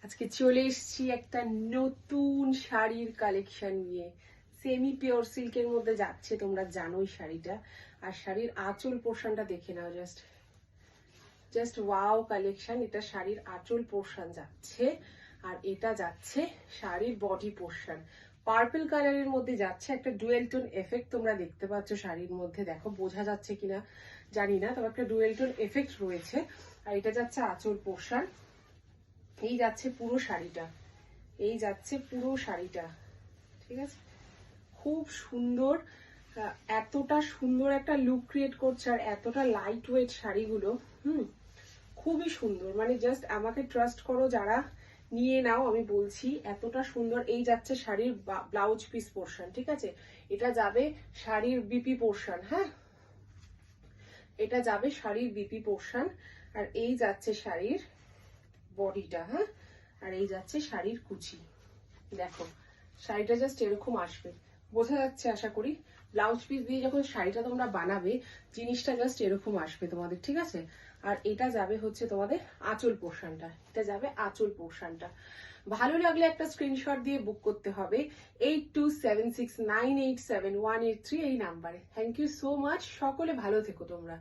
আজকে চলে এসেছি একটা নতুন শাড়ির কালেকশন নিয়ে। সেমি পিওর সিল্কের মধ্যে যাচ্ছে, তোমরা জানোই শাড়িটা। আর শাড়ির আঁচল পোর্শনটা দেখে নাও, জাস্ট জাস্ট ওয়াও কালেকশন। এটা শাড়ির আঁচল পোর্শন যাচ্ছে, আর এটা যাচ্ছে শাড়ির বডি পোর্শন। পার্পল কালারের মধ্যে যাচ্ছে, একটা ডুয়েল টোন এফেক্ট তোমরা দেখতে পাচ্ছ শাড়ির মধ্যে। দেখো বোঝা যাচ্ছে কিনা জানি না, তবে একটা ডুয়েল টোন এফেক্ট রয়েছে। আর এটা যাচ্ছে আঁচল পোর্শন। এই যাচ্ছে পুরো শাড়িটা, এই যাচ্ছে পুরো শাড়িটা, ঠিক আছে। খুব সুন্দর, এতটা সুন্দর একটা লুক ক্রিয়েট করছে, আর এতটা লাইট ওয়েট শাড়িগুলো। খুবই সুন্দর, মানে জাস্ট আমাকে ট্রাস্ট করো, যারা নিয়ে নাও, আমি বলছি এতটা সুন্দর। এই যাচ্ছে শাড়ির ব্লাউজ পিস পোর্শন, ঠিক আছে। এটা যাবে শাড়ির বিপি পোর্শন, হ্যাঁ, এটা যাবে শাড়ির বিপি পোর্শন। আর এই যাচ্ছে শাড়ির বডিটা, হ্যাঁ, আর এই যাচ্ছে শাড়ির কুচি। দেখো শাড়িটা জাস্ট এরকম আসবে, বোঝা যাচ্ছে আশা করি। ব্লাউজ পিস দিয়ে যখন শাড়িটা তোমরা বানাবে, জিনিসটা জাস্ট এরকম আসবে তোমাদের, ঠিক আছে। আর এটা যাবে হচ্ছে তোমাদের আঁচল পোর্শনটা, এটা যাবে আঁচল পোর্শনটা। ভালো লাগলে একটা স্ক্রিনশট দিয়ে বুক করতে হবে 8276987183 এই নাম্বারে। থ্যাংক ইউ সো মাচ, সকলে ভালো থেকো তোমরা।